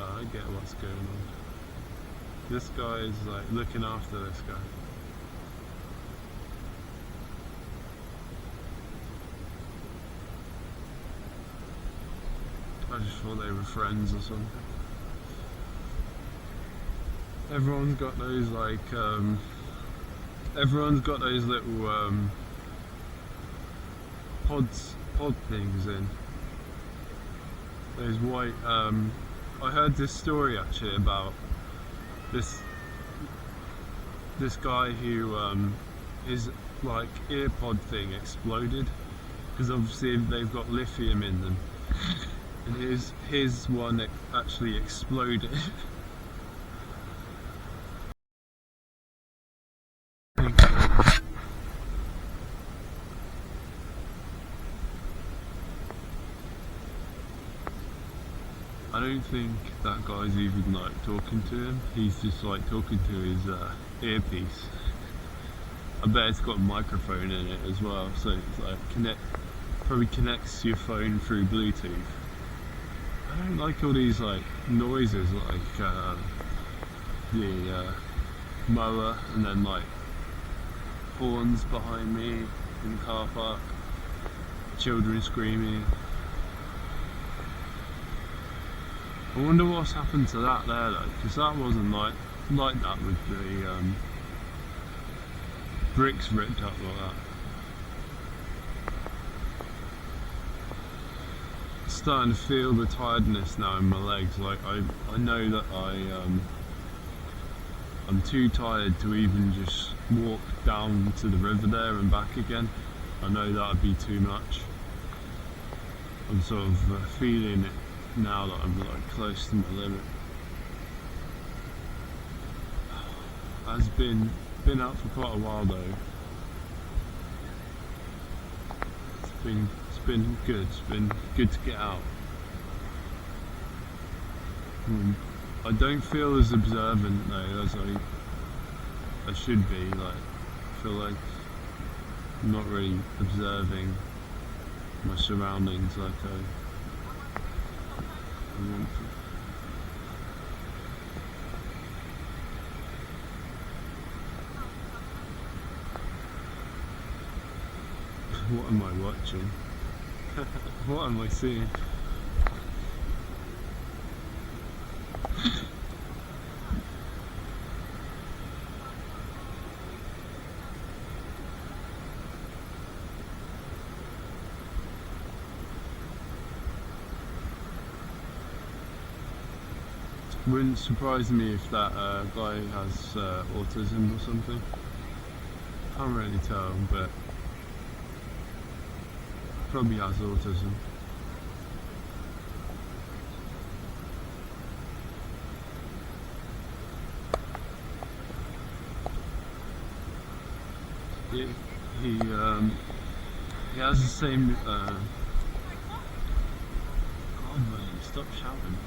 I get what's going on. This guy is like looking after this guy. I just thought they were friends or something. Everyone's got those like everyone's got those little pod things in. Those white I heard this story actually about this guy who his like earpod thing exploded because obviously they've got lithium in them, and his one actually exploded. I don't think that guy's even like talking to him. He's just like talking to his earpiece. I bet it's got a microphone in it as well, so it's like probably connects to your phone through Bluetooth. I don't like all these like noises, like the mower, and then like horns behind me in the car park, children screaming. I wonder what's happened to that there though, because that wasn't like that with the bricks ripped up like that. Starting to feel the tiredness now in my legs. Like I know that I'm too tired to even just walk down to the river there and back again. I know that'd be too much. I'm sort of feeling it now that I'm like close to my limit. It's been out for quite a while though. It's been good. It's been good to get out. I don't feel as observant though as I should be. Like I feel like I'm not really observing my surroundings like I want to. What am I watching? What am I seeing? Wouldn't surprise me if that guy has autism or something. Can't really tell, but probably has autism. He has the same. God, man, stop shouting.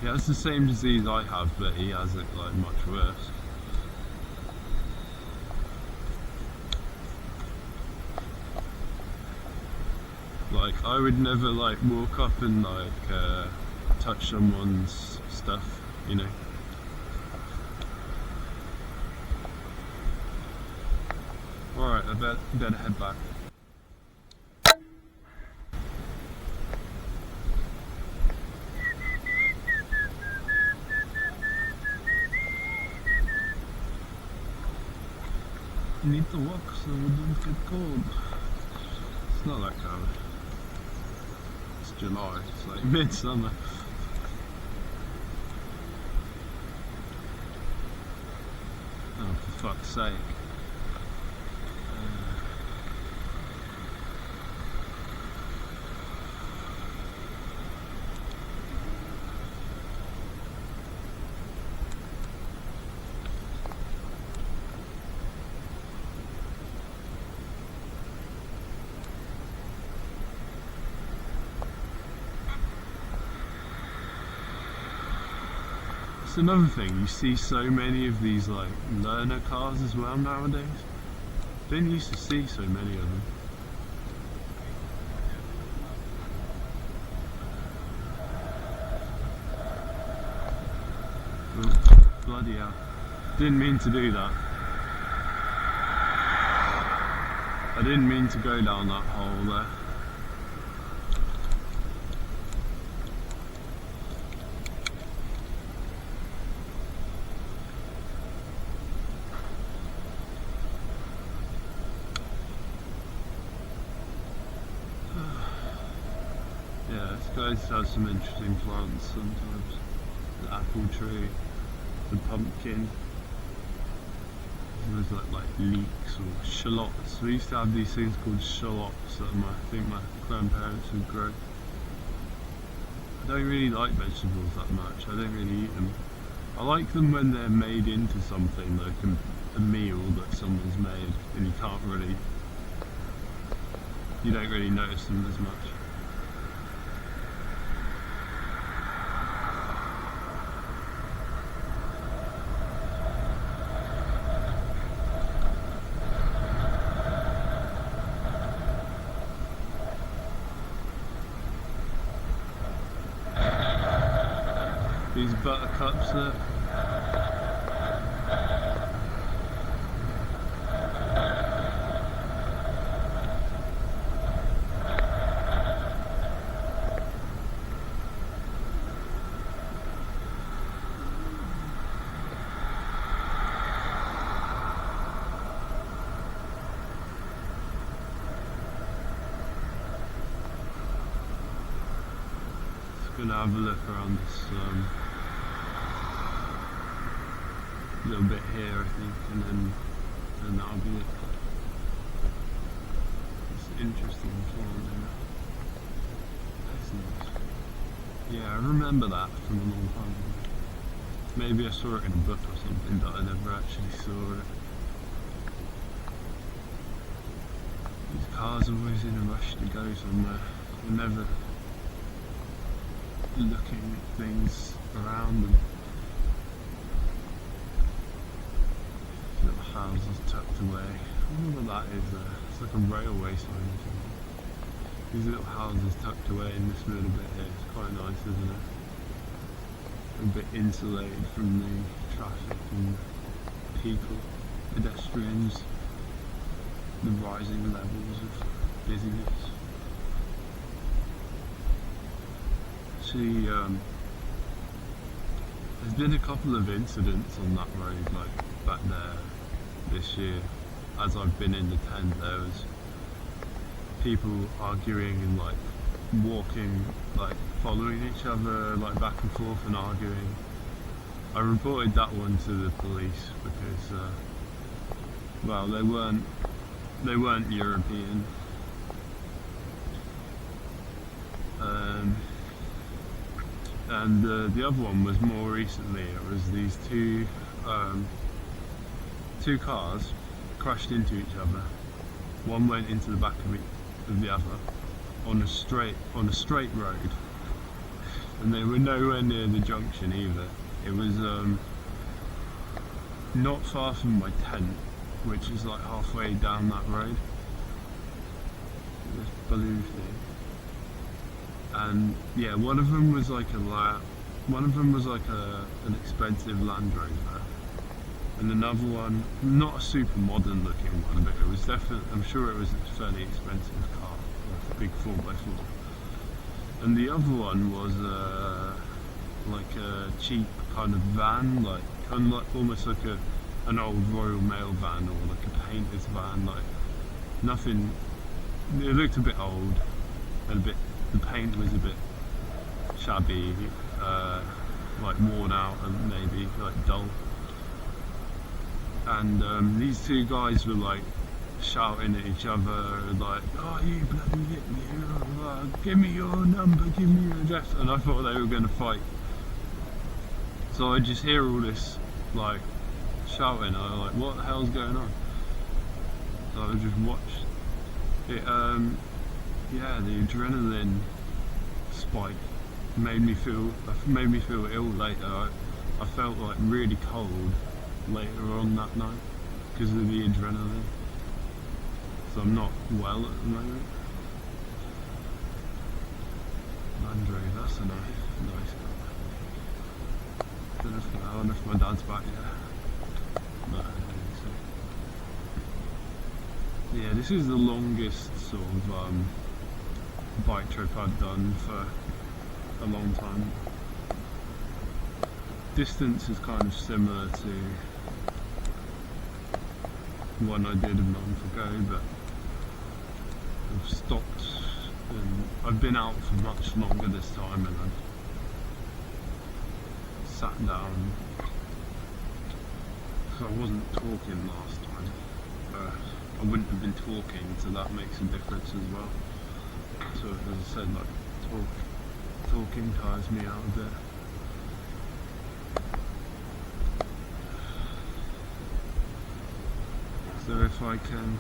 He has the same disease I have, but he has it like much worse. Like I would never like walk up and like touch someone's stuff, you know. Alright, I better head back. I need to walk so we don't get cold. It's not that cold. It's July, it's like midsummer. Oh, for fuck's sake. It's another thing, you see so many of these like learner cars as well nowadays. Didn't used to see so many of them. Oh, bloody hell. Didn't mean to do that. I didn't mean to go down that hole there. Yeah, this place has some interesting plants sometimes. The apple tree, the pumpkin. There's like leeks or shallots. We used to have these things called shallots that I think my grandparents would grow. I don't really like vegetables that much. I don't really eat them. I like them when they're made into something, like a meal that someone's made, and you don't really notice them as much. These buttercups there. Gonna have a look around this little bit here, I think, and then that'll be it. It's interesting plant, isn't it? That's nice. Yeah, I remember that from a long time ago. Maybe I saw it in a book or something, but I never actually saw it. These cars are always in a rush to go somewhere. They're never looking at things around them. Little houses tucked away. I wonder what that is there. It's like a railway sign or something. These little houses tucked away in this little bit here. It's quite nice, isn't it? A bit insulated from the traffic and people, pedestrians, the rising levels of busyness. There's been a couple of incidents on that road, like back there this year. As I've been in the tent, there was people arguing and like walking, like following each other, like back and forth and arguing. I reported that one to the police because, well, they weren't European. And the other one was more recently. It was these two cars crashed into each other. One went into the back of the other on a straight road, and they were nowhere near the junction either. It was not far from my tent, which is like halfway down that road. This blue thing. And yeah, one of them was like an expensive Land Rover, and another one, not a super modern looking one, but it was definitely, I'm sure it was a fairly expensive car, like a big 4x4. And the other one was like a cheap kind of van, like almost like an old Royal Mail van or like a painter's van, like nothing. It looked a bit old and the paint was a bit shabby, like worn out and maybe like dull. And these two guys were like shouting at each other, like, "Oh, you bloody hit me! Give me your number, give me your address." And I thought they were going to fight. So I just hear all this like shouting. I was like, "What the hell's going on?" So I just watched it. Yeah, the adrenaline spike made me feel ill later. I felt like really cold later on that night because of the adrenaline. So I'm not well at the moment. Land Rover, that's a nice car. I don't know if my dad's back yet. No, I don't think so. Yeah, this is the longest sort of bike trip I've done for a long time. Distance is kind of similar to one I did a month ago, but I've stopped and I've been out for much longer this time, and I've sat down, so I wasn't talking last time. I wouldn't have been talking, so that makes a difference as well. So as I said, like talking tires me out a bit. So if I can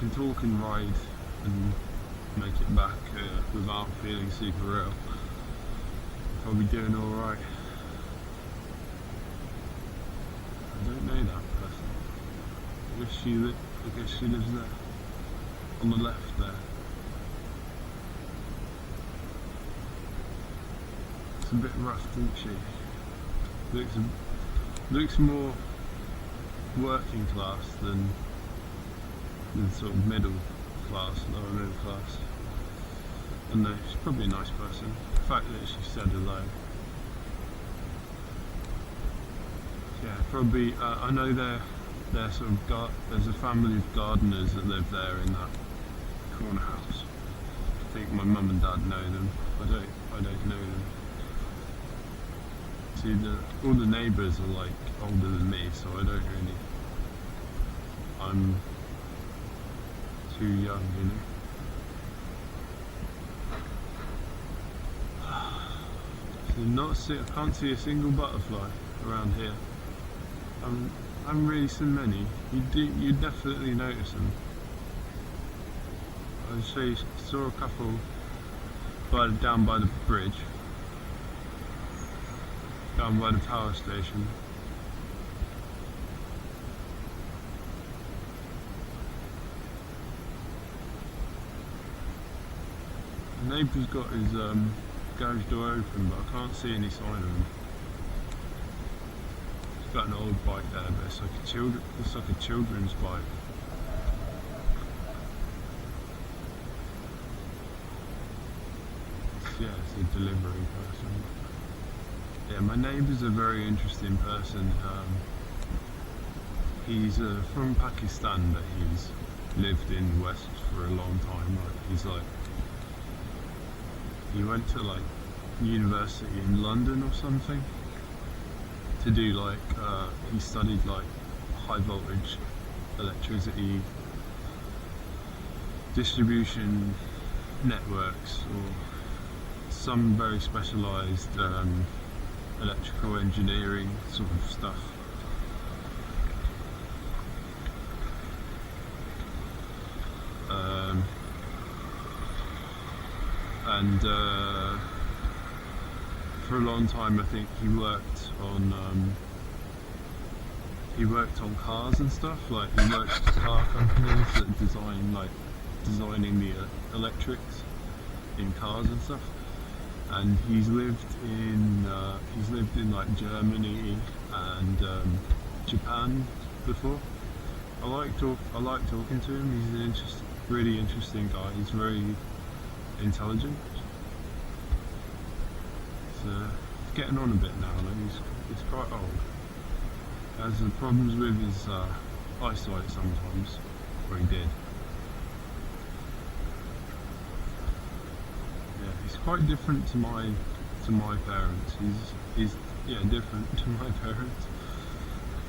talk and ride, and make it back without feeling super ill, I'll be doing alright. I don't know that person. I guess she lives there. on the left there. It's a bit rough, isn't she? Looks more working class than sort of middle class, lower middle class. And no, she's probably a nice person. The fact that she said hello. Yeah, probably. I know they're sort of there's a family of gardeners that live there in that corner house. I think my mum and dad know them. I don't know them. See, all the neighbours are like older than me, so I don't really. I'm too young, you know. I can't see a single butterfly around here. I haven't really seen many. You definitely notice them. I saw a couple down by the bridge, down by the power station. The neighbour's got his garage door open, but I can't see any sign of him. He's got an old bike there, but it's like a children's bike. Yeah, it's a delivery person. Yeah, my neighbour's a very interesting person. He's from Pakistan, but he's lived in the West for a long time. He went to like university in London or something to do he studied like high voltage electricity distribution networks or some very specialised electrical engineering sort of stuff. And for a long time, I think he worked on cars and stuff. Like he worked for car companies that designing the electrics in cars and stuff. And he's lived in like Germany and Japan before. I like talking to him. He's an really interesting guy. He's very intelligent. He's getting on a bit now though. He's quite old. Has problems with his eyesight sometimes, or he did. Yeah, he's quite different to my parents. He's different to my parents.